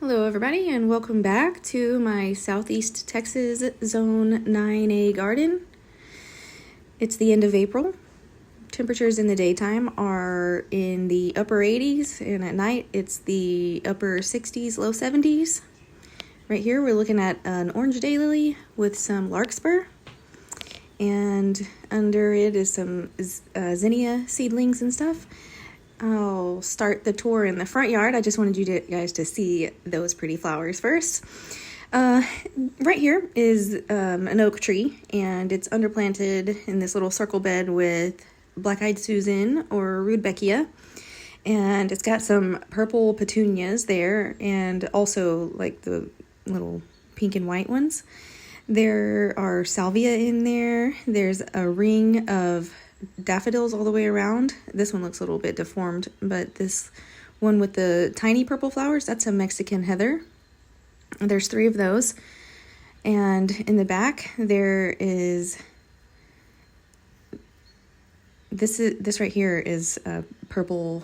Hello everybody and welcome back to my Southeast Texas Zone 9A garden. It's the end of April. Temperatures in the daytime are in the upper 80s and at night it's the upper 60s, low 70s. Right here we're looking at an orange daylily with some larkspur, and under it is some zinnia seedlings and stuff. I'll start the tour in the front yard. I just wanted you guys to see those pretty flowers first. Right here is an oak tree, and it's underplanted in this little circle bed with black-eyed Susan or Rudbeckia, and it's got some purple petunias there, and also like the little pink and white ones. There are salvia in there. There's a ring of daffodils all the way around. This one looks a little bit deformed, but this one with the tiny purple flowers, that's a Mexican heather. There's 3 of those. And in the back there is this right here is a purple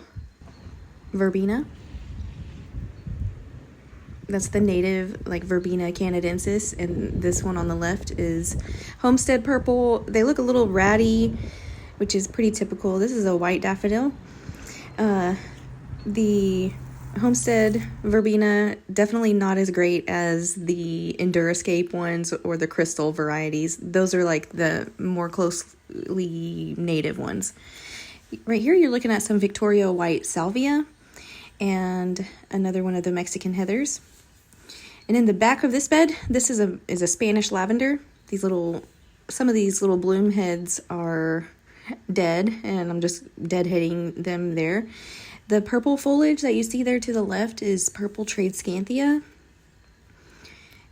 verbena. That's the native, like, Verbena canadensis, and this one on the left is Homestead purple. They look a little ratty, which is pretty typical. This is a white daffodil. The Homestead verbena, definitely not as great as the Endurascape ones or the crystal varieties. Those are like the more closely native ones. Right here you're looking at some Victoria white salvia and another one of the Mexican heathers. And in the back of this bed, this is a Spanish lavender. Some of these little bloom heads are dead, and I'm just deadheading them there. The purple foliage that you see there to the left is purple tradescanthia.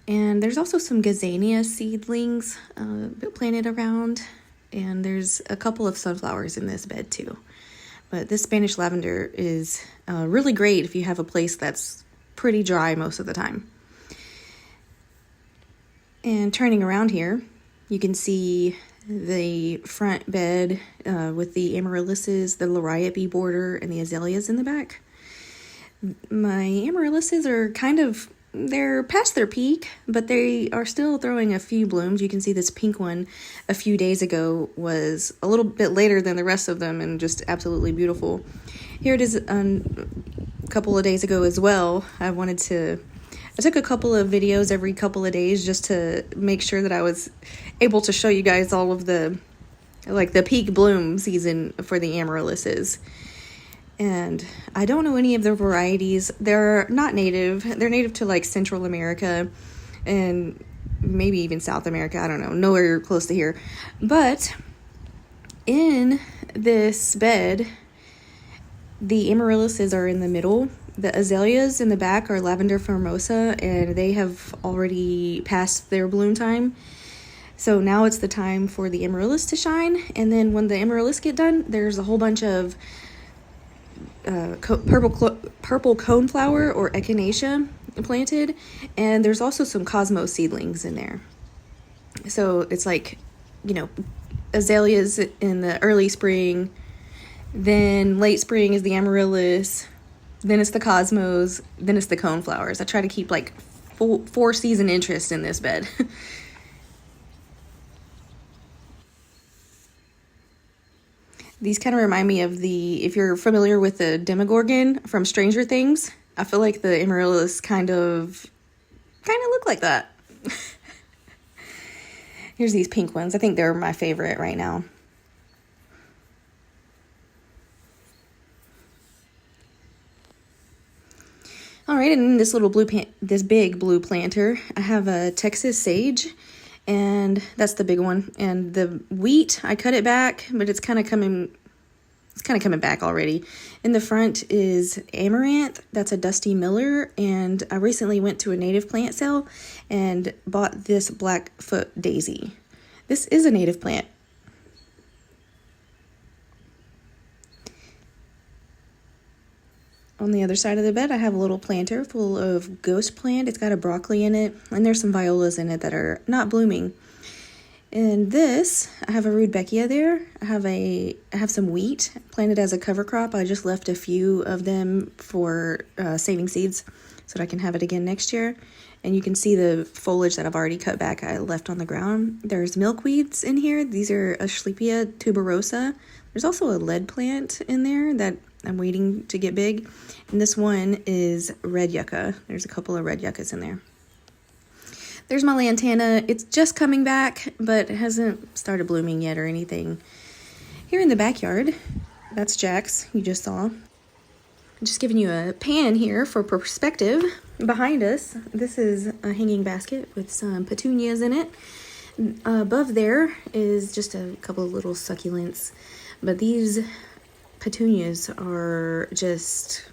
And there's also some gazania seedlings planted around, and there's a couple of sunflowers in this bed too. But this Spanish lavender is really great if you have a place that's pretty dry most of the time. And turning around here, you can see the front bed with the amaryllises, the liriape border, and the azaleas in the back. My amaryllises are they're past their peak, but they are still throwing a few blooms. You can see this pink one a few days ago was a little bit later than the rest of them and just absolutely beautiful. Here it is a couple of days ago as well. I took a couple of videos every couple of days just to make sure that I was able to show you guys all of the peak bloom season for the amaryllises. And I don't know any of the varieties. They're not native. They're native to like Central America and maybe even South America. I don't know. Nowhere close to here. But in this bed, the amaryllises are in the middle. The azaleas in the back are lavender formosa, and they have already passed their bloom time. So now it's the time for the amaryllis to shine. And then when the amaryllis get done, there's a whole bunch of purple coneflower or echinacea planted. And there's also some cosmos seedlings in there. So it's like, azaleas in the early spring, then late spring is the amaryllis, then it's the cosmos, then it's the coneflowers. I try to keep like 4 season interest in this bed. These kind of remind me of if you're familiar with the Demogorgon from Stranger Things, I feel like the amaryllis kind of look like that. Here's these pink ones. I think they're my favorite right now. All right, and in this big blue planter, I have a Texas sage, and that's the big one. And the wheat, I cut it back, but it's kind of coming back already. In the front is amaranth. That's a Dusty Miller, and I recently went to a native plant sale and bought this Blackfoot daisy. This is a native plant. On the other side of the bed, I have a little planter full of ghost plant. It's got a broccoli in it, and there's some violas in it that are not blooming. And this, I have a Rudbeckia there. I have some wheat planted as a cover crop. I just left a few of them for saving seeds so that I can have it again next year. And you can see the foliage that I've already cut back, I left on the ground. There's milkweeds in here. These are Asclepia tuberosa. There's also a lead plant in there that I'm waiting to get big. And this one is red yucca. There's a couple of red yuccas in there. There's my lantana. It's just coming back, but it hasn't started blooming yet or anything. Here in the backyard, that's Jax, you just saw. I'm just giving you a pan here for perspective. Behind us, this is a hanging basket with some petunias in it. Above there is just a couple of little succulents, but these petunias are just,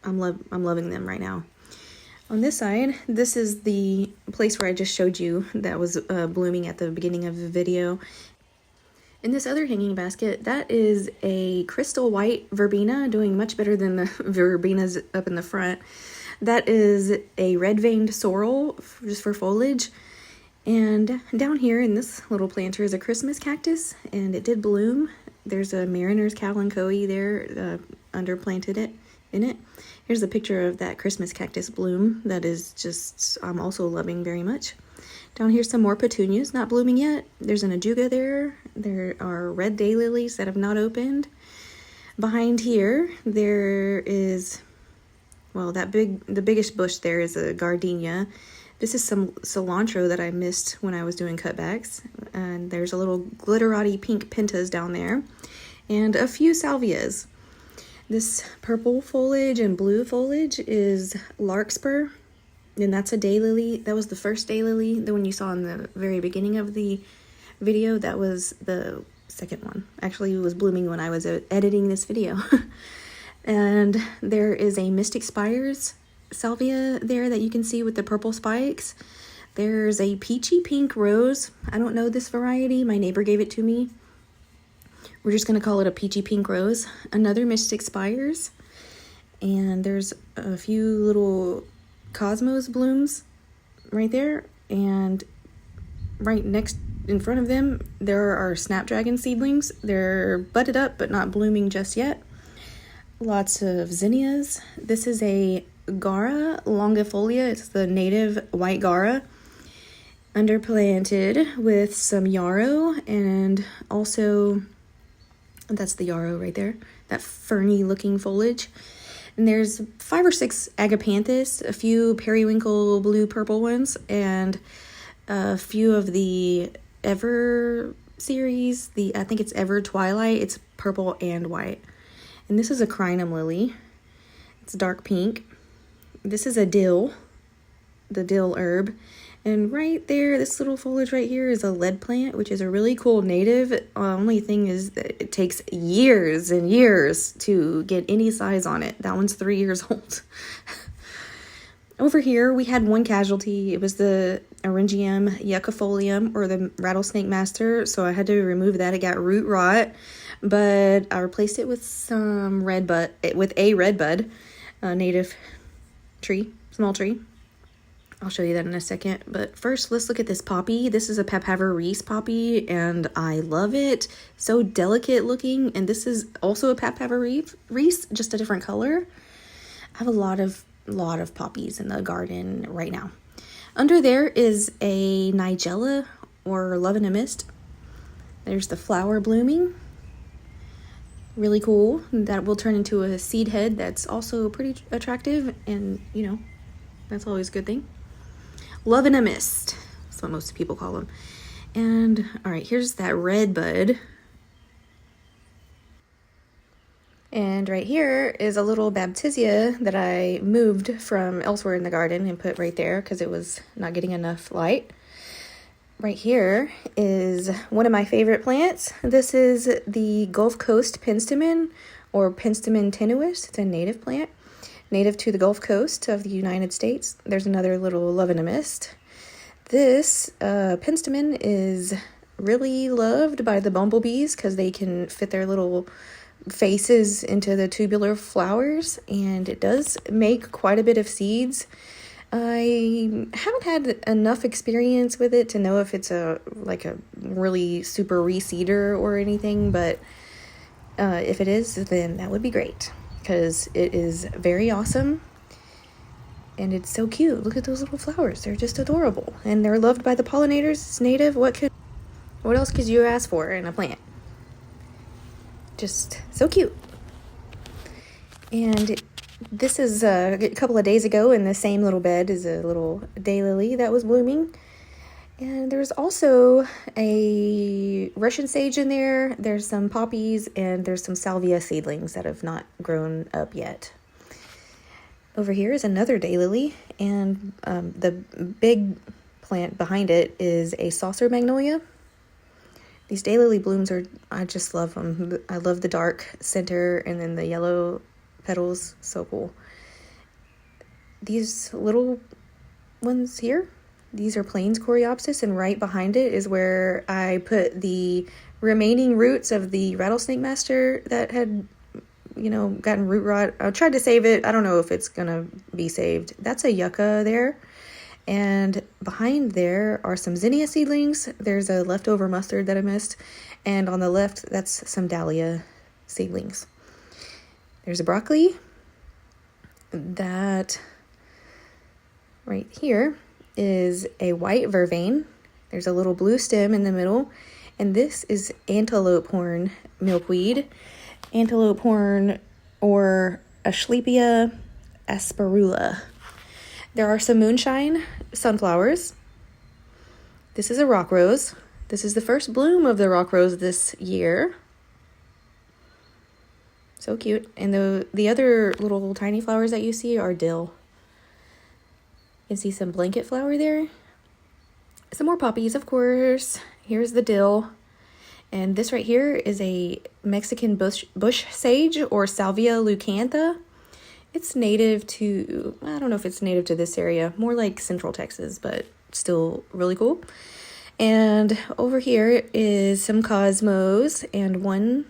I'm loving them right now. On this side, this is the place where I just showed you that was blooming at the beginning of the video. In this other hanging basket, that is a crystal white verbena, doing much better than the verbenas up in the front. That is a red-veined sorrel, just for foliage. And down here in this little planter is a Christmas cactus, and it did bloom. There's a Mariner's Kalanchoe there, underplanted it in it. Here's a picture of that Christmas cactus bloom that is just, I'm also loving very much. Down here, some more petunias, not blooming yet. There's an ajuga there. There are red daylilies that have not opened. Behind here, there is, well, the biggest bush there is a gardenia. This is some cilantro that I missed when I was doing cutbacks. And there's a little glitterati pink pentas down there. And a few salvias. This purple foliage and blue foliage is larkspur. And that's a daylily. That was the first daylily, the one you saw in the very beginning of the video. That was the second one. Actually, it was blooming when I was editing this video. And there is a Mystic Spires salvia there that you can see with the purple spikes. There's a peachy pink rose. I don't know this variety. My neighbor gave it to me. We're just going to call it a peachy pink rose. Another Mystic Spires. And there's a few little cosmos blooms right there, and right next in front of them there are snapdragon seedlings. They're budded up but not blooming just yet. Lots of zinnias. This is a Gaura longifolia. It's the native white Gaura, underplanted with some yarrow, and also that's the yarrow right there, that ferny looking foliage. And there's 5 or 6 agapanthus, a few periwinkle blue purple ones, and a few of the Ever series. I think it's Ever Twilight. It's purple and white. And this is a crinum lily. It's dark pink. This is a dill, the dill herb. And right there, this little foliage right here is a lead plant, which is a really cool native. Only thing is that it takes years and years to get any size on it. That one's 3 years old. Over here, we had one casualty. It was the Eryngium yuccifolium, or the rattlesnake master. So I had to remove that. It got root rot, but I replaced it with some red bud, with a red bud, a native tree, small tree. I'll show you that in a second, but first let's look at this poppy. This is a Papaver Reese poppy, and I love it. So delicate looking, and this is also a Papaver Reese, just a different color. I have a lot of poppies in the garden right now. Under there is a Nigella, or Love in a Mist. There's the flower blooming. Really cool. That will turn into a seed head that's also pretty attractive, and you know, that's always a good thing. Love in a Mist. That's what most people call them. And all right, here's that red bud. And right here is a little Baptisia that I moved from elsewhere in the garden and put right there because it was not getting enough light. Right here is one of my favorite plants. This is the Gulf Coast penstemon, or Penstemon tenuis. It's a native plant, native to the Gulf Coast of the United States. There's another little Love in a Mist. This penstemon is really loved by the bumblebees because they can fit their little faces into the tubular flowers, and it does make quite a bit of seeds. I haven't had enough experience with it to know if it's a really super reseeder or anything, but if it is, then that would be great because it is very awesome. And it's so cute. Look at those little flowers. They're just adorable. And they're loved by the pollinators. It's native. What else could you ask for in a plant? Just so cute. And this is a couple of days ago in the same little bed is a little daylily that was blooming. And there's also a Russian sage in there. There's some poppies and there's some salvia seedlings that have not grown up yet. Over here is another daylily, and the big plant behind it is a saucer magnolia. These daylily blooms I just love them. I love the dark center and then the yellow petals. So cool. These little ones here, these are Plains Coreopsis, and right behind it is where I put the remaining roots of the rattlesnake master that had, gotten root rot. I tried to save it. I don't know if it's gonna be saved. That's a yucca there. And behind there are some zinnia seedlings. There's a leftover mustard that I missed. And on the left, that's some dahlia seedlings. There's a broccoli. That right here is a white vervain. There's a little blue stem in the middle. And this is antelope horn milkweed. Antelope horn, or Asclepia asperula. There are some moonshine sunflowers. This is a rock rose. This is the first bloom of the rock rose this year. So cute. And the other little tiny flowers that you see are dill. You can see some blanket flower there. Some more poppies, of course. Here's the dill. And this right here is a Mexican bush sage, or Salvia leucantha. It's native to, I don't know if it's native to this area, more like Central Texas, but still really cool. And over here is some cosmos and one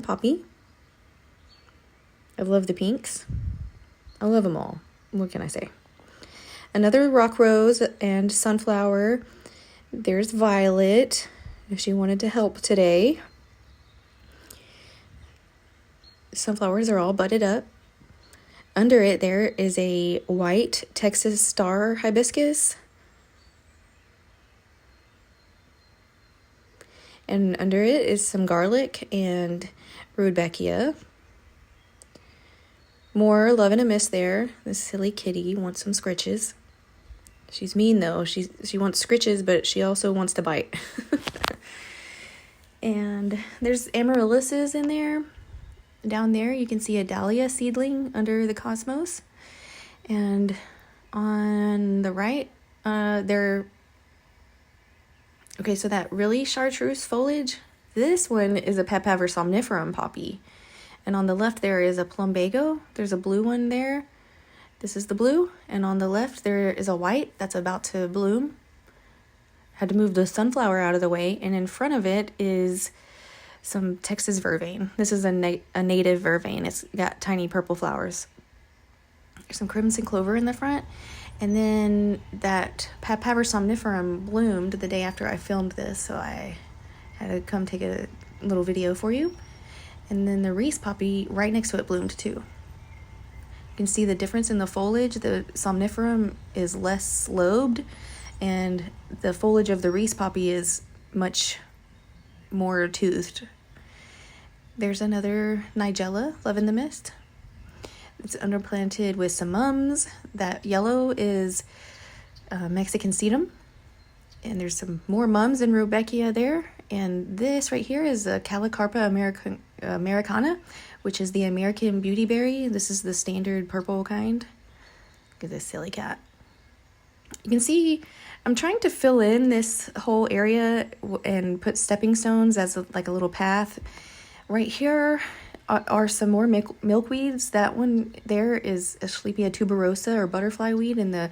poppy. I love the pinks. I love them all. What can I say? Another rock rose and sunflower. There's Violet, if she wanted to help today. Sunflowers are all budded up. Under it, there is a white Texas star hibiscus. And under it is some garlic and rudbeckia. More love and a miss there. This silly kitty wants some scritches. She's mean though. She wants scritches, but she also wants to bite. And there's amaryllises in there. Down there you can see a dahlia seedling under the cosmos. And on the right, so that really chartreuse foliage, this one is a Papaver somniferum poppy. And on the left there is a plumbago. There's a blue one there. This is the blue. And on the left there is a white that's about to bloom. Had to move the sunflower out of the way. And in front of it is some Texas vervain. This is a native vervain. It's got tiny purple flowers. There's some crimson clover in the front. And then that Papaver somniferum bloomed the day after I filmed this, so I had to come take a little video for you. And then the Reese poppy right next to it bloomed too. You can see the difference in the foliage. The somniferum is less lobed, and the foliage of the Reese poppy is much more toothed. There's another Nigella, Love in the Mist. It's underplanted with some mums. That yellow is Mexican sedum. And there's some more mums and rudbeckia there. And this right here is a Calicarpa americana, which is the American beauty berry. This is the standard purple kind. Look at this silly cat. You can see I'm trying to fill in this whole area and put stepping stones as like a little path. Right here are some more milkweeds. That one there is Asclepia tuberosa, or butterfly weed, and the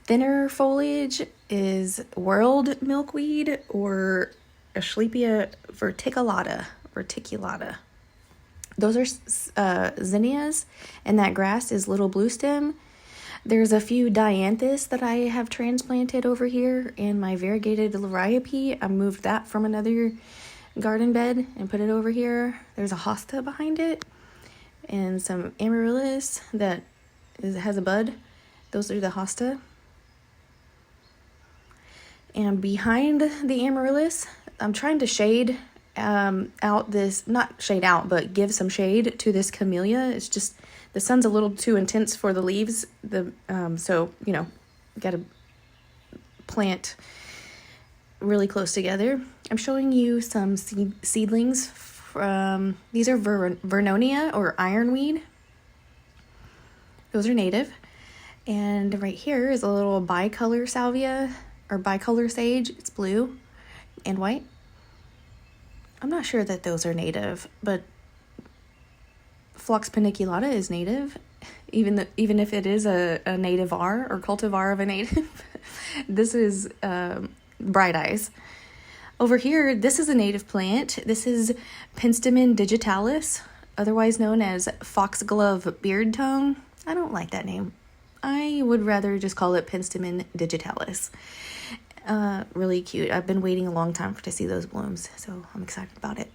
thinner foliage is world milkweed, or Asclepia verticulata. Those are zinnias, and that grass is little blue stem. There's a few dianthus that I have transplanted over here, and my variegated liriope, I moved that from another garden bed and put it over here. There's a hosta behind it, and some amaryllis that has a bud. Those are the hosta. And behind the amaryllis, I'm trying to shade out this, not shade out, but give some shade to this camellia. It's just, the sun's a little too intense for the leaves. So, you know, got to plant really close together. I'm showing you some seedlings from, these are Vernonia or ironweed. Those are native. And right here is a little bicolor salvia or bicolor sage. It's blue and white. I'm not sure that those are native, but Phlox paniculata is native, even if it is a nativar or cultivar of a native. This is bright eyes. Over here, this is a native plant. This is Penstemon digitalis, otherwise known as foxglove beard tongue. I don't like that name. I would rather just call it Penstemon digitalis. Really cute. I've been waiting a long time to see those blooms, so I'm excited about it.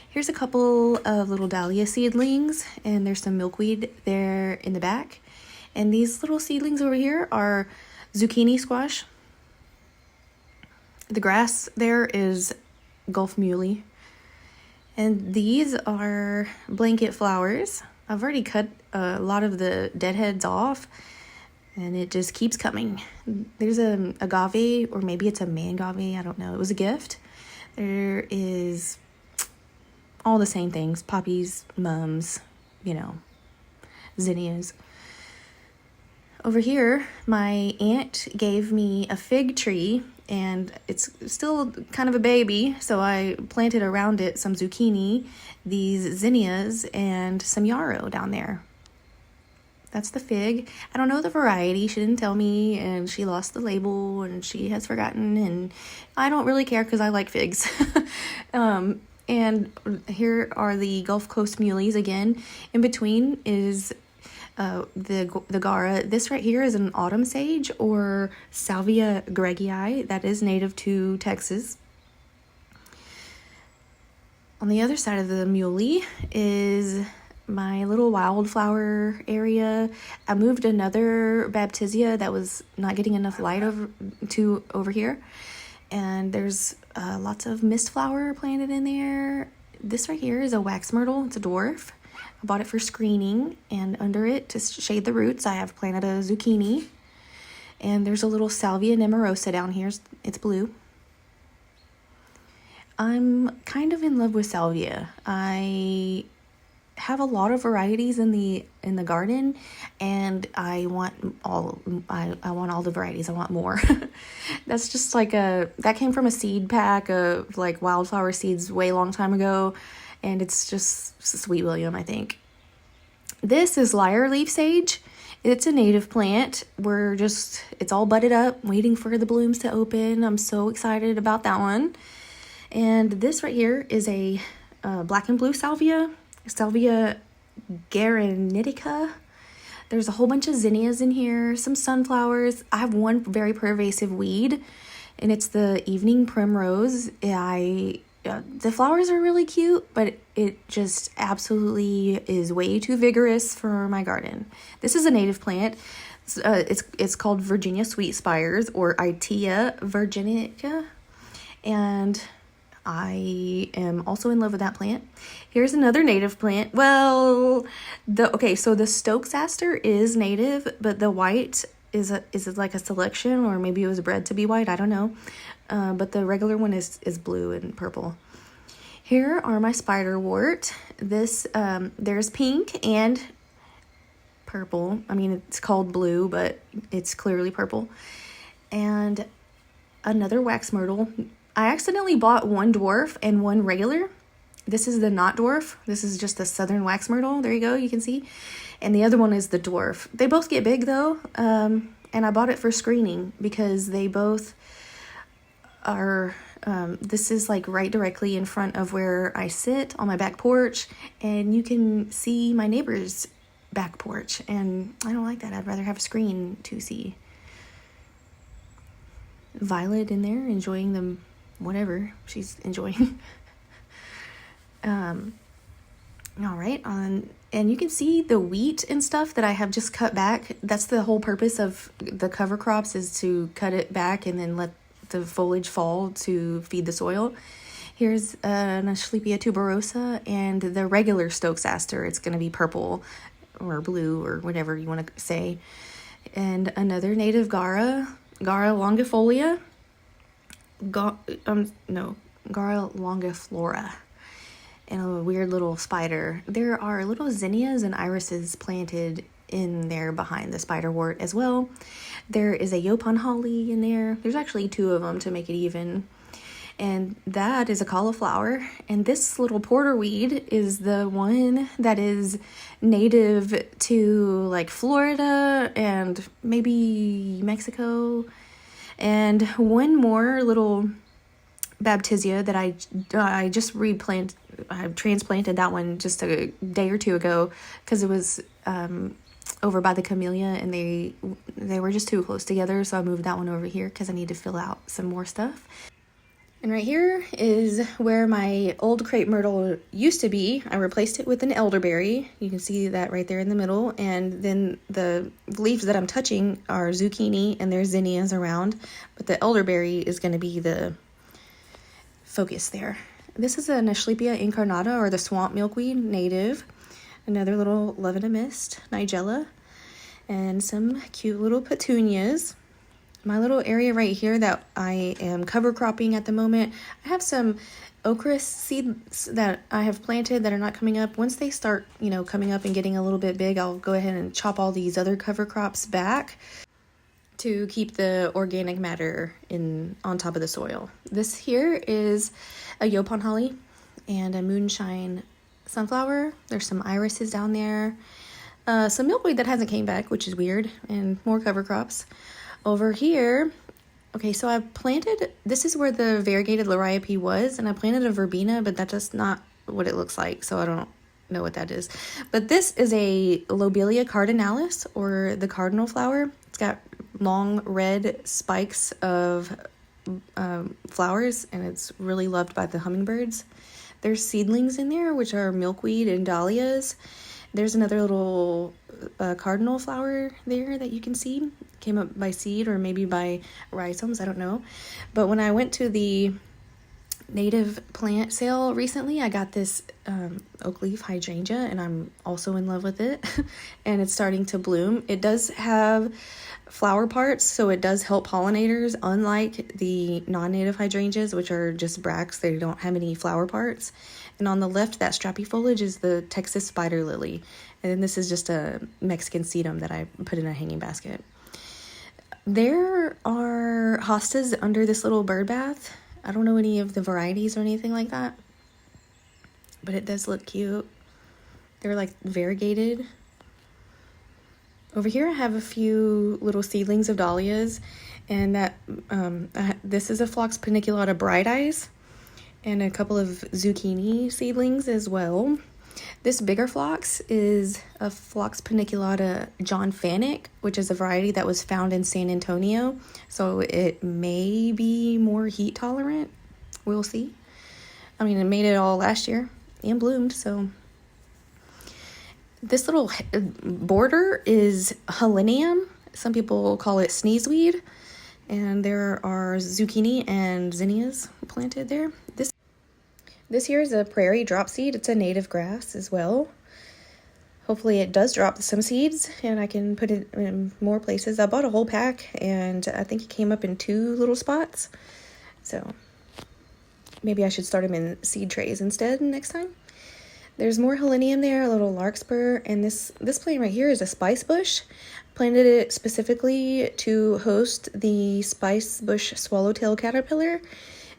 Here's a couple of little dahlia seedlings, and there's some milkweed there in the back. And these little seedlings over here are zucchini squash. The grass there is Gulf muley. And these are blanket flowers. I've already cut a lot of the deadheads off, and it just keeps coming. There's a agave, or maybe it's a mangave, I don't know. It was a gift. There is all the same things, poppies, mums, you know, zinnias. Over here, my aunt gave me a fig tree, and it's still kind of a baby, so I planted around it some zucchini, these zinnias, and some yarrow down there. That's the fig. I don't know the variety. She didn't tell me, and she lost the label, and she has forgotten, and I don't really care because I like figs. And here are the Gulf Coast muleys again. In between is the Gara. This right here is an autumn sage, or Salvia gregii, that is native to Texas. On the other side of the muley is my little wildflower area. I moved another baptisia that was not getting enough light over here. And there's lots of mist flower planted in there. This right here is a wax myrtle. It's a dwarf. I bought it for screening, and under it, to shade the roots, I have planted a zucchini. And there's a little Salvia nemorosa down here. It's blue. I'm kind of in love with salvia. I have a lot of varieties in the garden, and I want all the varieties. I want more. That's just like that came from a seed pack of like wildflower seeds way long time ago, and it's just Sweet William, I think. This is lyre leaf sage. It's a native plant. It's all budded up, waiting for the blooms to open. I'm so excited about that one. And this right here is a black and blue salvia. Salvia granitica. There's a whole bunch of zinnias in here, some sunflowers. I have one very pervasive weed, and it's the evening primrose. The flowers are really cute, but it just absolutely is way too vigorous for my garden. This is a native plant. It's called Virginia Sweet Spires, or Itea virginica, and I am also in love with that plant. Here's another native plant. Well, so the Stokes aster is native, but the white is like a selection, or maybe it was bred to be white. I don't know. But the regular one is blue and purple. Here are my spiderwort. There's pink and purple. I mean, it's called blue, but it's clearly purple. And another wax myrtle. I accidentally bought one dwarf and one regular. This is the not dwarf. This is just the southern wax myrtle. There you go, you can see. And the other one is the dwarf. They both get big though. And I bought it for screening because they both are, this is like right directly in front of where I sit on my back porch. And you can see my neighbor's back porch. And I don't like that. I'd rather have a screen to see. Violet in there enjoying them. Whatever she's enjoying. All right, and you can see the wheat and stuff that I have just cut back. That's the whole purpose of the cover crops, is to cut it back and then let the foliage fall to feed the soil. Here's an Asclepias tuberosa and the regular Stokes aster. It's going to be purple or blue or whatever you want to say. And another native Gara longifolia. Gara longiflora. And a weird little spider. There are little zinnias and irises planted in there behind the spiderwort as well. There is a Yaupon holly in there. There's actually 2 of them to make it even. And that is a cauliflower. And this little porterweed is the one that is native to like Florida and maybe Mexico. And one more little Baptisia that I just replanted. I transplanted that one just a day or 2 ago because it was over by the camellia and they were just too close together, so I moved that one over here because I need to fill out some more stuff. And right here is where my old crepe myrtle used to be. I replaced it with an elderberry. You can see that right there in the middle. And then the leaves that I'm touching are zucchini and there's zinnias around, but the elderberry is going to be the focus there. This is an Asclepias incarnata, or the swamp milkweed, native. Another little love in a mist, nigella, and some cute little petunias. My little area right here that I am cover cropping at the moment, I have some okra seeds that I have planted that are not coming up. Once they start, coming up and getting a little bit big, I'll go ahead and chop all these other cover crops back to keep the organic matter on top of the soil. This here is a Yaupon holly and a moonshine sunflower. There's some irises down there. Some milkweed that hasn't came back, which is weird, and more cover crops. Over here, okay, so I planted, this is where the variegated liriope was, and I planted a verbena, but that's just not what it looks like, so I don't know what that is. But this is a Lobelia cardinalis, or the cardinal flower. It's got long red spikes of flowers, and it's really loved by the hummingbirds. There's seedlings in there, which are milkweed and dahlias. There's another little cardinal flower there that you can see. Came up by seed or maybe by rhizomes, I don't know. But when I went to the native plant sale recently, I got this oak leaf hydrangea, and I'm also in love with it. And it's starting to bloom. It does have flower parts, so it does help pollinators, unlike the non-native hydrangeas, which are just bracts. They don't have any flower parts. And on the left, that strappy foliage is the Texas spider lily. And then this is just a Mexican sedum that I put in a hanging basket. There are hostas under this little bird bath. I don't know any of the varieties or anything like that, but it does look cute. They're like variegated. Over here I have a few little seedlings of dahlias, and that this is a Phlox paniculata bright eyes, and a couple of zucchini seedlings as well. This bigger phlox is a Phlox paniculata John Fanick, which is a variety that was found in San Antonio, so it may be more heat tolerant. We'll see. I mean, it made it all last year and bloomed, so. This little border is Helenium. Some people call it sneezeweed, and there are zucchini and zinnias planted there. This here is a prairie drop seed. It's a native grass as well. Hopefully it does drop some seeds and I can put it in more places. I bought a whole pack and I think it came up in 2 little spots. So maybe I should start them in seed trays instead next time. There's more helenium there, a little larkspur, and this plant right here is a spice bush. Planted it specifically to host the spice bush swallowtail caterpillar.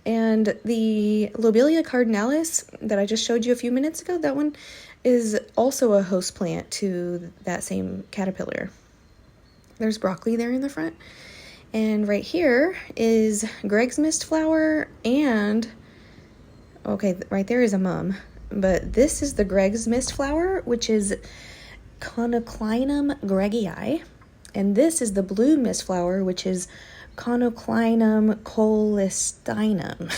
And the Lobelia cardinalis that I just showed you a few minutes ago, that one is also a host plant to that same caterpillar. There's broccoli there in the front. And right here is Greg's mist flower, and okay, right there is a mum. But this is the Greg's mist flower, which is Conoclinum gregii. And this is the blue mist flower, which is Conoclinum colistinum.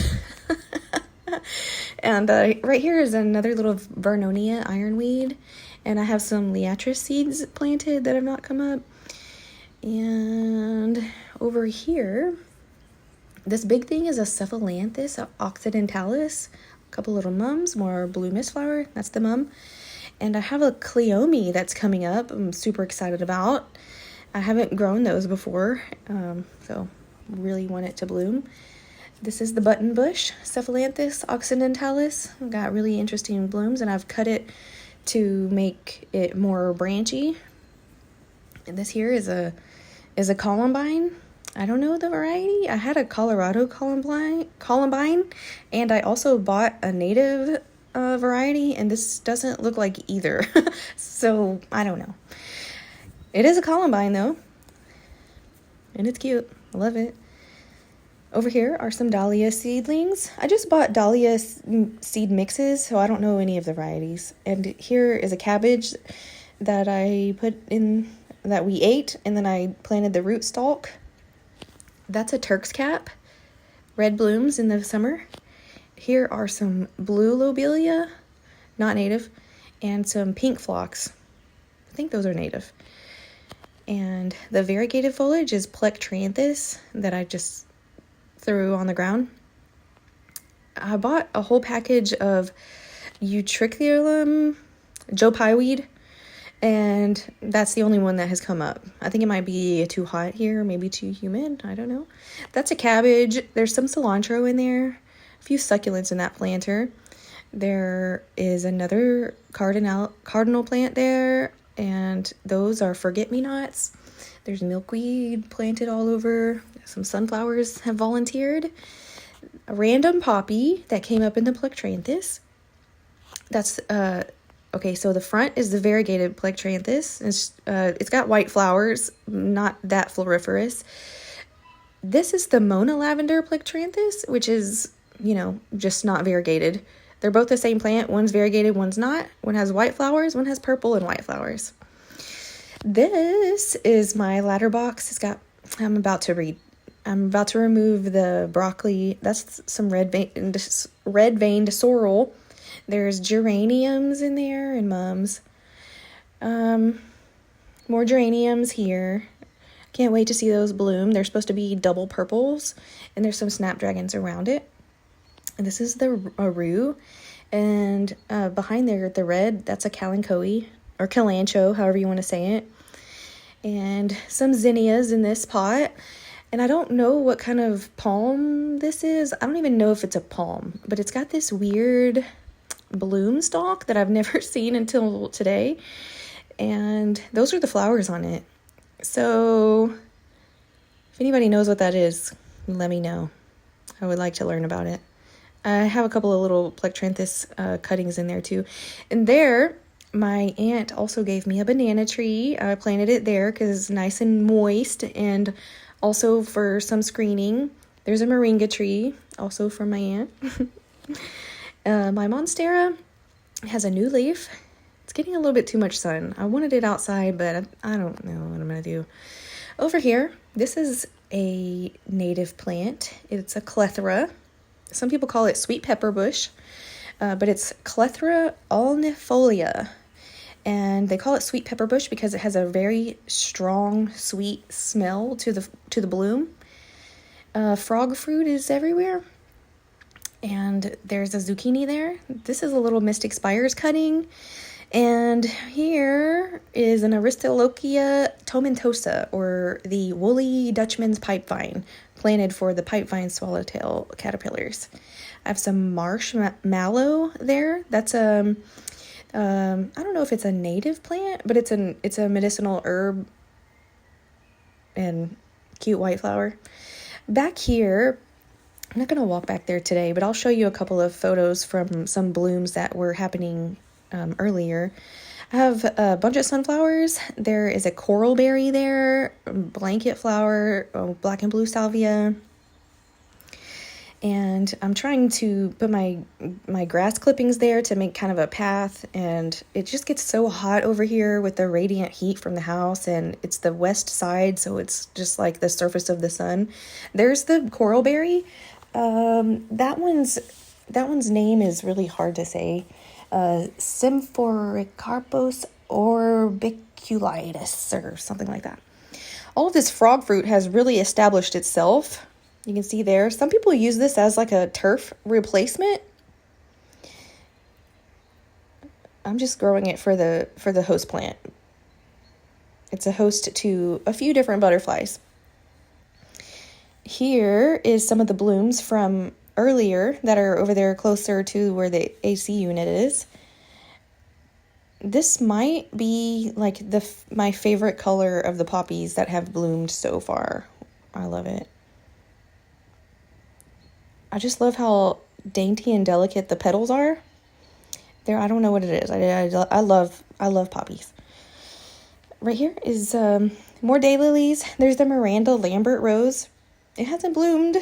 And right here is another little Vernonia ironweed. And I have some Liatris seeds planted that have not come up. And over here, this big thing is a Cephalanthus occidentalis. A couple little mums, more blue mistflower. That's the mum. And I have a Cleome that's coming up. I'm super excited about. I haven't grown those before, so really want it to bloom. This is the button bush, Cephalanthus occidentalis. Got really interesting blooms, and I've cut it to make it more branchy. And this here is a columbine. I don't know the variety. I had a Colorado columbine, and I also bought a native variety, and this doesn't look like either. So I don't know. It is a columbine though, and it's cute. I love it. Over here are some dahlia seedlings. I just bought dahlia seed mixes, so I don't know any of the varieties. And here is a cabbage that I put in, that we ate, and then I planted the root stalk. That's a Turk's cap. Red blooms in the summer. Here are some blue lobelia, not native, and some pink phlox. I think those are native. And the variegated foliage is Plectranthus that I just threw on the ground. I bought a whole package of Utriculum Joe Pye weed, and that's the only one that has come up. I think it might be too hot here, maybe too humid. I don't know. That's a cabbage. There's some cilantro in there, a few succulents in that planter. There is another cardinal plant there, and those are forget-me-nots. There's milkweed planted all over. Some sunflowers have volunteered. A random poppy that came up in the Plectranthus. That's okay, so the front is the variegated Plectranthus. It's got white flowers, not that floriferous. This is the Mona lavender Plectranthus, which is, just not variegated. They're both the same plant. One's variegated, one's not. One has white flowers, one has purple and white flowers. This is my ladder box. I'm about to remove the broccoli. That's some red-veined sorrel. There's geraniums in there and mums. More geraniums here. Can't wait to see those bloom. They're supposed to be double purples, and there's some snapdragons around it. And this is the rue, and behind there, the red, that's a kalanchoe, or kalanchoe, however you want to say it. And some zinnias in this pot. And I don't know what kind of palm this is. I don't even know if it's a palm, but it's got this weird bloom stalk that I've never seen until today. And those are the flowers on it. So if anybody knows what that is, let me know. I would like to learn about it. I have a couple of little Plectranthus cuttings in there too. And there, my aunt also gave me a banana tree. I planted it there because it's nice and moist, and also for some screening. There's a moringa tree, also from my aunt. My monstera has a new leaf. It's getting a little bit too much sun. I wanted it outside, but I don't know what I'm going to do. Over here, this is a native plant. It's a clethra. Some people call it sweet pepper bush, but it's Clethra alnifolia. And they call it sweet pepper bush because it has a very strong, sweet smell to the bloom. Frog fruit is everywhere. And there's a zucchini there. This is a little Mystic Spires cutting. And here is an Aristolochia tomentosa, or the woolly Dutchman's pipevine, planted for the pipevine swallowtail caterpillars. I have some marshmallow there. That's I don't know if it's a native plant, but it's a medicinal herb and cute white flower. Back here, I'm not going to walk back there today, but I'll show you a couple of photos from some blooms that were happening earlier. I have a bunch of sunflowers. There is a coral berry there, blanket flower, black and blue salvia. And I'm trying to put my grass clippings there to make kind of a path, and it just gets so hot over here with the radiant heat from the house, and it's the west side, so it's just like the surface of the sun. There's the coralberry. That one's that one's name is really hard to say. Symphoricarpos orbiculitis or something like that. All of this frog fruit has really established itself. You can see there. Some people use this as like a turf replacement. I'm just growing it for the host plant. It's a host to a few different butterflies. Here is some of the blooms from earlier that are over there closer to where the AC unit is. This might be like my favorite color of the poppies that have bloomed so far. I love it. I just love how dainty and delicate the petals are. I don't know what it is. I love poppies. Right here is more daylilies. There's the Miranda Lambert rose. It hasn't bloomed.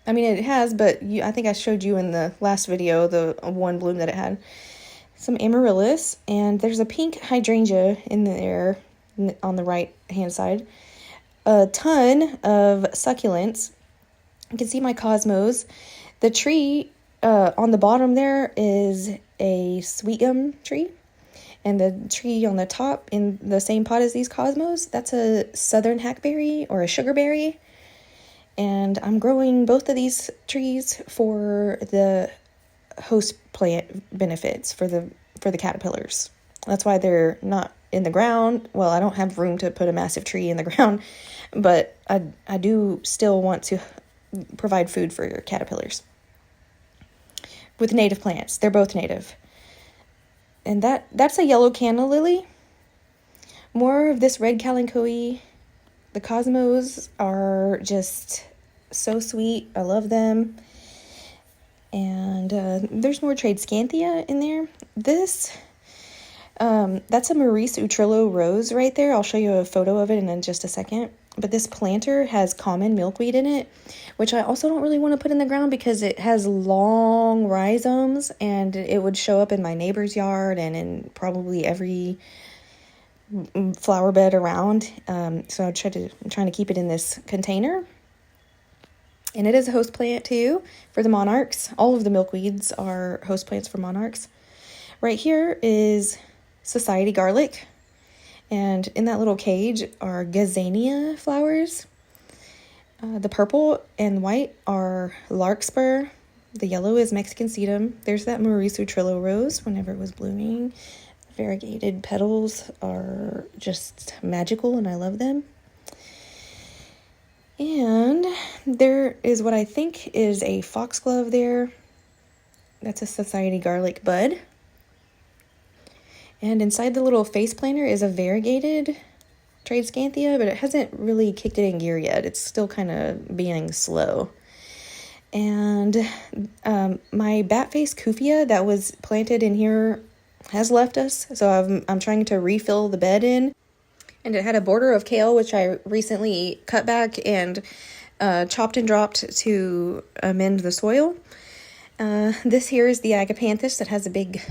I mean, it has, but I think I showed you in the last video the one bloom that it had. Some amaryllis, and there's a pink hydrangea in there on the right hand side. A ton of succulents. You can see my cosmos. The tree on the bottom there is a sweet gum tree. And the tree on the top in the same pot as these cosmos, that's a southern hackberry or a sugarberry. And I'm growing both of these trees for the host plant benefits for the caterpillars. That's why they're not in the ground. Well, I don't have room to put a massive tree in the ground, but I do still want to provide food for your caterpillars with native plants. They're both native. And that's a yellow canna lily. More of this red kalanchoe. The cosmos are just so sweet. I love them. And there's more tradescanthia in there. This, that's a Maurice Utrillo rose right there. I'll show you a photo of it in just a second. But this planter has common milkweed in it, which I also don't really want to put in the ground because it has long rhizomes and it would show up in my neighbor's yard and in probably every flower bed around. So I'm trying to keep it in this container. And it is a host plant too for the monarchs. All of the milkweeds are host plants for monarchs. Right here is society garlic. And in that little cage are gazania flowers. The purple and white are larkspur. The yellow is Mexican sedum. There's that Maurice Utrillo rose whenever it was blooming. Variegated petals are just magical and I love them. And there is what I think is a foxglove there. That's a society garlic bud. And inside the little face planter is a variegated tradescanthia, but it hasn't really kicked it in gear yet. It's still kind of being slow. And my batface kufia that was planted in here has left us, so I'm trying to refill the bed in. And it had a border of kale, which I recently cut back and chopped and dropped to amend the soil. This here is the agapanthus that has a big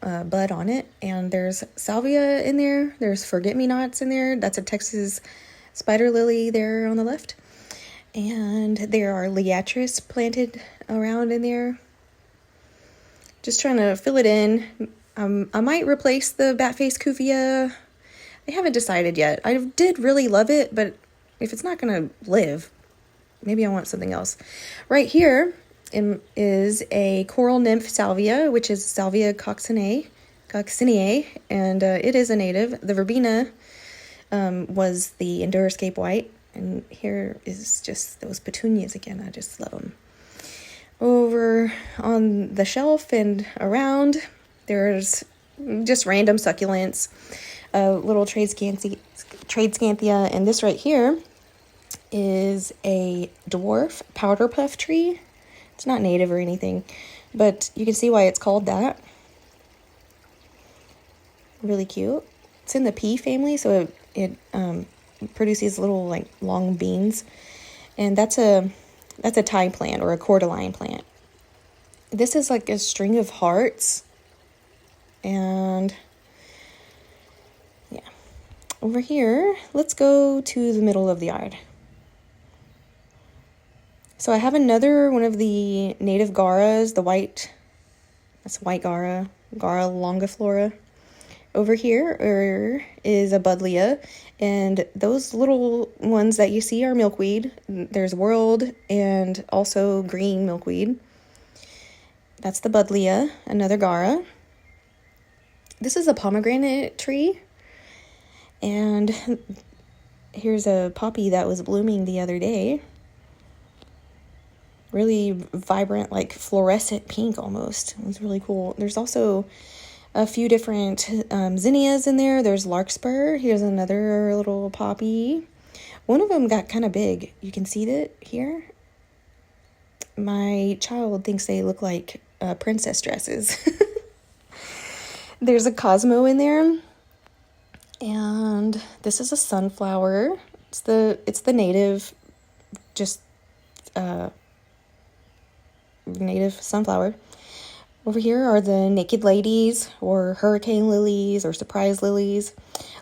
bud on it, and there's salvia in there. There's forget-me-nots in there. That's a Texas spider lily there on the left. And there are liatris planted around in there. Just trying to fill it in. I might replace the batface kufia. I haven't decided yet. I did really love it, but if it's not going to live, maybe I want something else. Right here is a coral nymph salvia, which is Salvia coccinea, and it is a native. The verbena was the Endurascape white, and here is just those petunias again. I just love them. Over on the shelf and around, there's just random succulents, little tradescanthia, and this right here is a dwarf powder puff tree. It's not native or anything, but you can see why it's called that. Really cute. It's in the pea family, so it produces little like long beans, and that's a tie plant or a cordyline plant. This is like a string of hearts, and yeah. Over here, let's go to the middle of the yard. So I have another one of the native garas, that's white gara, Gara longiflora. Over here is a buddleia, and those little ones that you see are milkweed. There's world and also green milkweed. That's the buddleia, another gara. This is a pomegranate tree, and here's a poppy that was blooming the other day. Really vibrant, like fluorescent pink almost. It was really cool. There's also a few different zinnias in there. There's larkspur. Here's another little poppy. One of them got kind of big. You can see that here. My child thinks they look like princess dresses. There's a Cosmo in there. And this is a sunflower. It's the native, just native sunflower. Over here are the naked ladies, or hurricane lilies, or surprise lilies.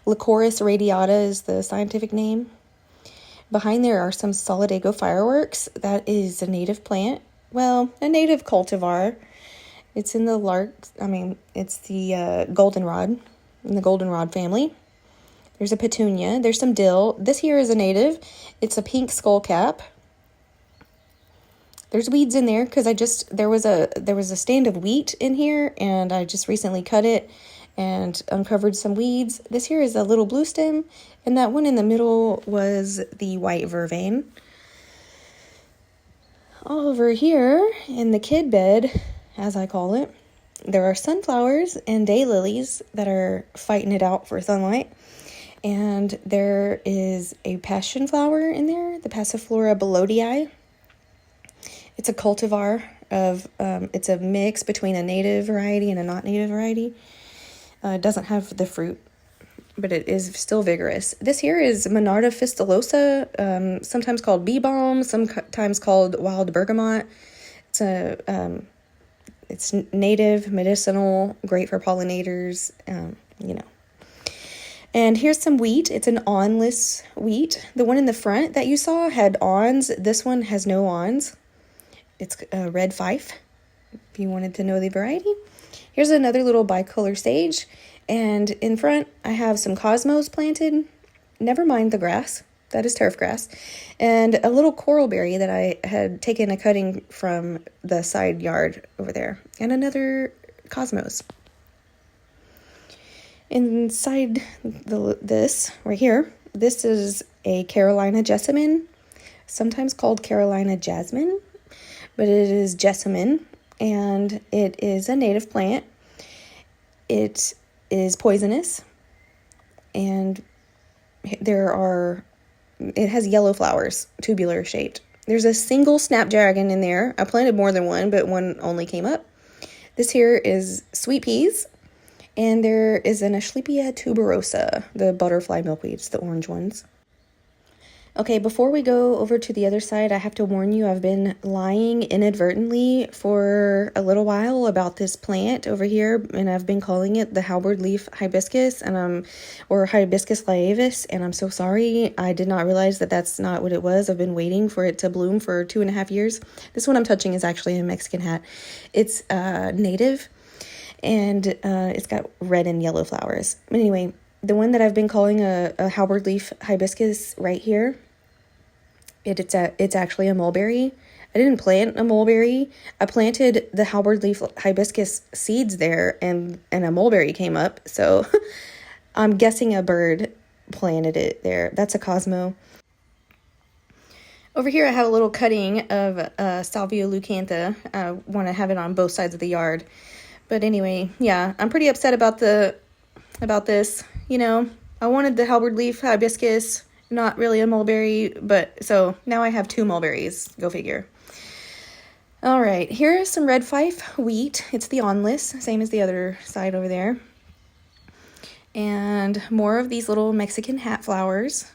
Lycoris radiata is the scientific name. Behind there are some Solidago fireworks. That is a native plant. Well, a native cultivar. It's in the it's the goldenrod, in the goldenrod family. There's a petunia. There's some dill. This here is a native. It's a pink skullcap. There's weeds in there because there was a stand of wheat in here, and I just recently cut it and uncovered some weeds. This here is a little blue stem, and that one in the middle was the white vervain. Over here in the kid bed, as I call it, there are sunflowers and daylilies that are fighting it out for sunlight. And there is a passion flower in there, the Passiflora bellodii. It's a cultivar of, it's a mix between a native variety and a not native variety. It doesn't have the fruit, but it is still vigorous. This here is Monarda fistulosa, sometimes called bee balm, sometimes called wild bergamot. It's native, medicinal, great for pollinators, And here's some wheat. It's an awnless wheat. The one in the front that you saw had awns. This one has no awns. It's a red fife, if you wanted to know the variety. Here's another little bicolor sage. And in front, I have some cosmos planted. Never mind the grass. That is turf grass. And a little coralberry that I had taken a cutting from the side yard over there. And another cosmos. Inside this, right here, this is a Carolina jessamine, sometimes called Carolina jasmine, but it is jessamine, and it is a native plant. It is poisonous, and it has yellow flowers, tubular shaped. There's a single snapdragon in there. I planted more than one, but one only came up. This here is sweet peas. And there is an Asclepia tuberosa, the butterfly milkweeds, the orange ones. Okay, before we go over to the other side, I have to warn you, I've been lying inadvertently for a little while about this plant over here, and I've been calling it the Halberd leaf hibiscus, or Hibiscus laevis, and I'm so sorry. I did not realize that that's not what it was. I've been waiting for it to bloom for 2.5 years. This one I'm touching is actually a Mexican hat. It's native, and it's got red and yellow flowers. But anyway, the one that I've been calling a Halberd leaf hibiscus right here, it's actually a mulberry. I didn't plant a mulberry. I planted the Halberd leaf hibiscus seeds there, and a mulberry came up. So I'm guessing a bird planted it there. That's a Cosmo. Over here I have a little cutting of Salvia leucantha. I want to have it on both sides of the yard. But anyway, yeah, I'm pretty upset about this. I wanted the Halberd leaf hibiscus, not really a mulberry, but so now I have 2 mulberries. Go figure. All right, here is some red fife wheat. It's the awnless, same as the other side over there. And more of these little Mexican hat flowers,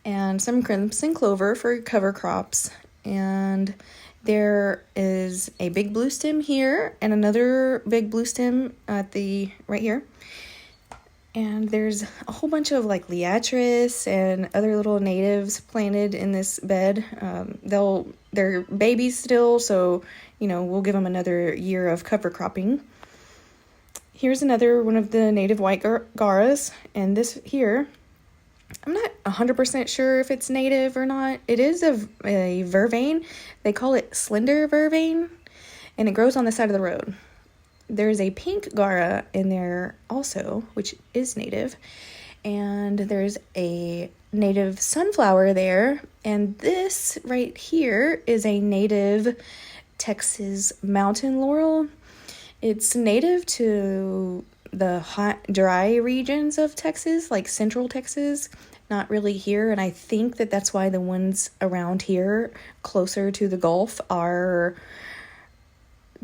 and some crimson clover for cover crops. And there is a big blue stem here and another big blue stem right here. And there's a whole bunch of like liatris and other little natives planted in this bed. They're babies still, so we'll give them another year of cover cropping. Here's another one of the native white garas, and this here, I'm not 100% sure if it's native or not. It is a vervain. They call it slender vervain, and it grows on the side of the road. There's a pink gara in there also, which is native, and there's a native sunflower there, and this right here is a native Texas mountain laurel. It's native to the hot, dry regions of Texas, like central Texas, not really here, and I think that's why the ones around here closer to the Gulf are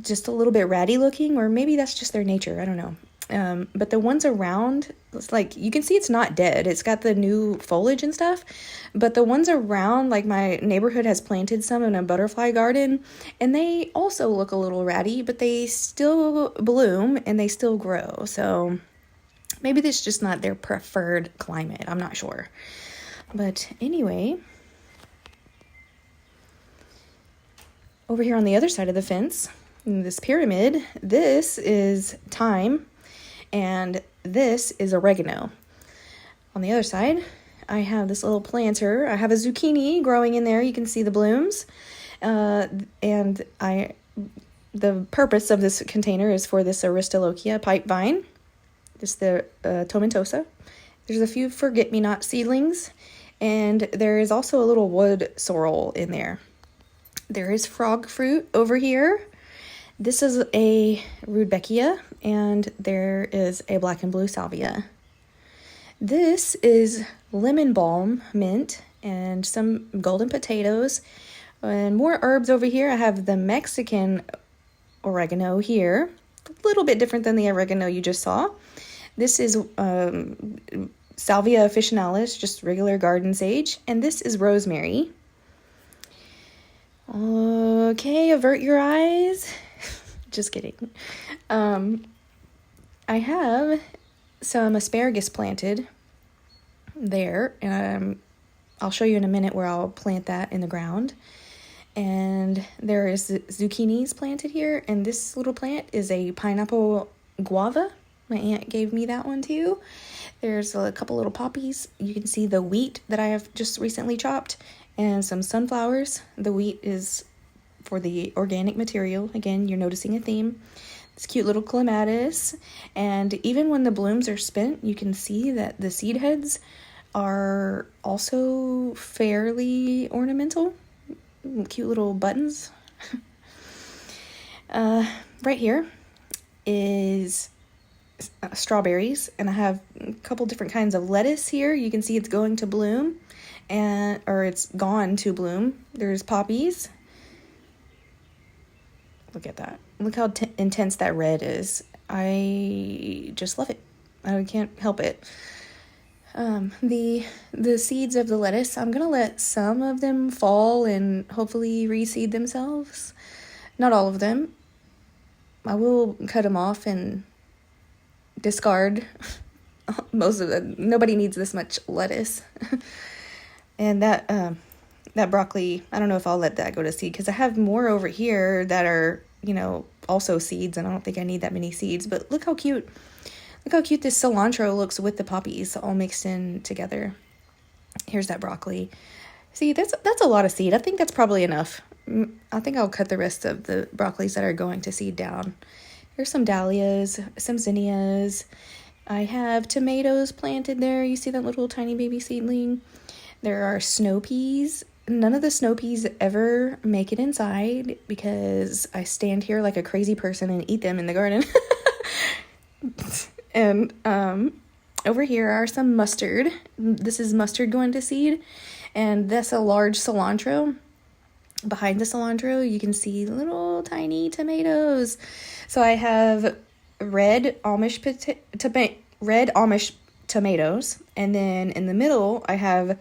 just a little bit ratty looking, or maybe that's just their nature, I don't know. But the ones around, it's like, you can see it's not dead. It's got the new foliage and stuff, but the ones around, like my neighborhood has planted some in a butterfly garden, and they also look a little ratty, but they still bloom and they still grow. So maybe this is just not their preferred climate. I'm not sure. But anyway, over here on the other side of the fence, in this pyramid, this is thyme, and this is oregano. On the other side, I have this little planter. I have a zucchini growing in there. You can see the blooms. And the purpose of this container is for this Aristolochia pipe vine. Just the tomentosa. There's a few forget-me-not seedlings, and there is also a little wood sorrel in there. There is frog fruit over here. This is a rudbeckia, and there is a black and blue salvia. This is lemon balm mint and some golden potatoes and more herbs over here. I have the Mexican oregano here, a little bit different than the oregano you just saw. This is Salvia officinalis, just regular garden sage, and this is rosemary. Okay, avert your eyes. Just kidding. I have some asparagus planted there, and I'll show you in a minute where I'll plant that in the ground. And there is zucchinis planted here, and this little plant is a pineapple guava. My aunt gave me that one too. There's a couple little poppies. You can see the wheat that I have just recently chopped, and some sunflowers. The wheat is for the organic material. Again, you're noticing a theme. This cute little clematis, and even when the blooms are spent, you can see that the seed heads are also fairly ornamental. Cute little buttons. Right here is strawberries, and I have a couple different kinds of lettuce here. You can see it's going to bloom, or it's gone to bloom. There's poppies. Look at that. Look how intense that red is. I just love it. I can't help it. The seeds of the lettuce, I'm gonna let some of them fall and hopefully reseed themselves. Not all of them. I will cut them off and discard most of them. Nobody needs this much lettuce. And that broccoli, I don't know if I'll let that go to seed, because I have more over here that are, also seeds, and I don't think I need that many seeds. But look how cute this cilantro looks with the poppies all mixed in together. Here's that broccoli. See, that's a lot of seed. I think that's probably enough. I think I'll cut the rest of the broccolis that are going to seed down. Here's some dahlias, some zinnias. I have tomatoes planted there. You see that little tiny baby seedling? There are snow peas. None of the snow peas ever make it inside because I stand here like a crazy person and eat them in the garden. And over here are some mustard. This is mustard going to seed, and that's a large cilantro. Behind the cilantro, you can see little tiny tomatoes. So I have red Amish tomatoes, and then in the middle I have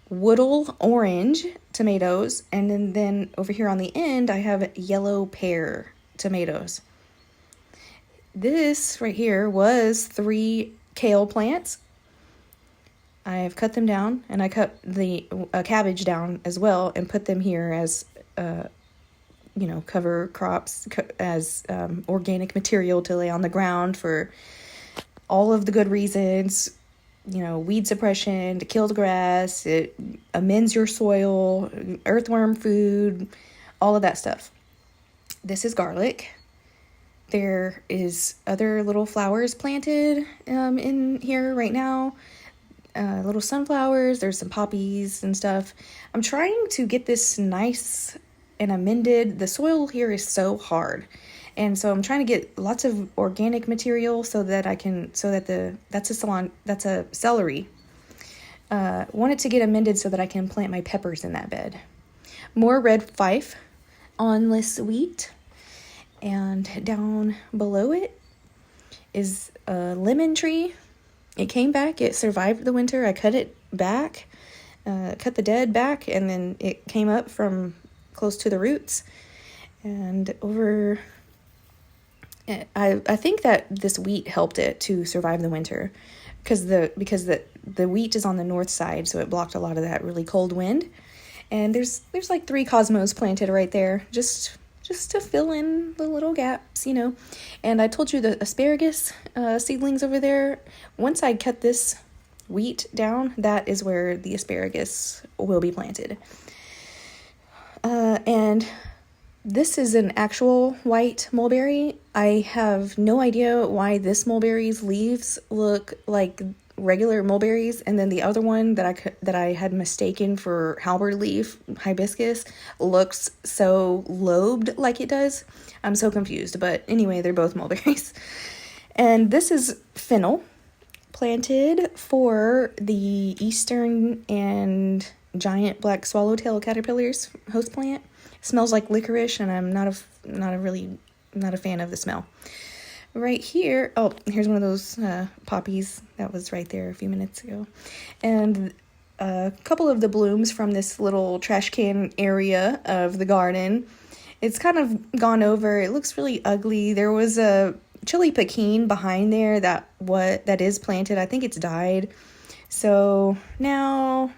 Woodle orange tomatoes, and then over here on the end I have yellow pear tomatoes. This right here was 3 kale plants. I've cut them down, and I cut the cabbage down as well and put them here as cover crops, as organic material to lay on the ground for all of the good reasons. Weed suppression, to kill the grass, it amends your soil, earthworm food, all of that stuff. This is garlic. There is other little flowers planted in here right now. Little sunflowers, there's some poppies and stuff. I'm trying to get this nice and amended. The soil here is so hard. And so I'm trying to get lots of organic material so that that's a celery. Want it to get amended so that I can plant my peppers in that bed. More red fife on this wheat. And down below it is a lemon tree. It came back. It survived the winter. I cut it back, cut the dead back, and then it came up from close to the roots. And I think that this wheat helped it to survive the winter, because the wheat is on the north side, so it blocked a lot of that really cold wind. And there's like 3 cosmos planted right there, just to fill in the little gaps, And I told you the asparagus seedlings over there. Once I cut this wheat down, that is where the asparagus will be planted. And this is an actual white mulberry. I have no idea why this mulberry's leaves look like regular mulberries, and then the other one that I had mistaken for halberd leaf hibiscus looks so lobed like it does. I'm so confused, but anyway, they're both mulberries. And this is fennel, planted for the eastern and giant black swallowtail caterpillars host plant. It smells like licorice, and I'm not a fan of the smell. Right here, here's one of those poppies that was right there a few minutes ago. And a couple of the blooms from this little trash can area of the garden. It's kind of gone over. It looks really ugly. There was a chili pekin behind there that is planted. I think it's died. So now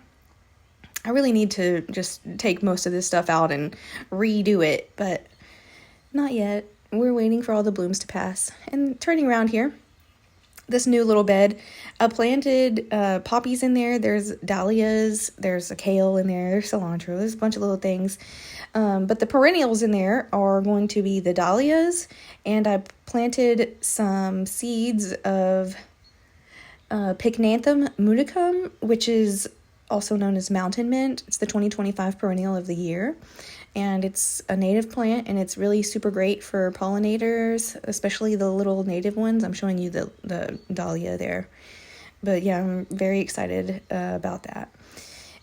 I really need to just take most of this stuff out and redo it, but not yet. We're waiting for all the blooms to pass. And turning around here, this new little bed, I planted poppies in there. There's dahlias, there's a kale in there, there's cilantro, there's a bunch of little things. But the perennials in there are going to be the dahlias, and I planted some seeds of Pycnanthum muticum, which is also known as mountain mint. It's the 2025 perennial of the year. And it's a native plant, and it's really super great for pollinators, especially the little native ones. I'm showing you the dahlia there. But yeah, I'm very excited about that.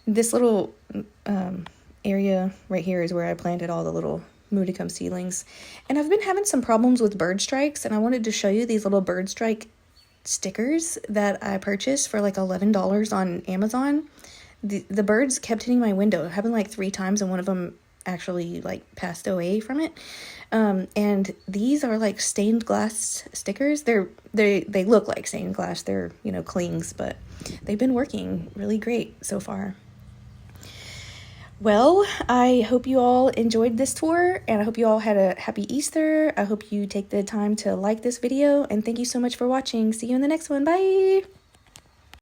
This little area right here is where I planted all the little muticum seedlings. And I've been having some problems with bird strikes, and I wanted to show you these little bird strike stickers that I purchased for like $11 on Amazon. The birds kept hitting my window. It happened like 3 times, and one of them actually like passed away from it. And these are like stained glass stickers. They look like stained glass. They're, clings, but they've been working really great so far. Well, I hope you all enjoyed this tour, and I hope you all had a happy Easter. I hope you take the time to like this video, and thank you so much for watching. See you in the next one. Bye!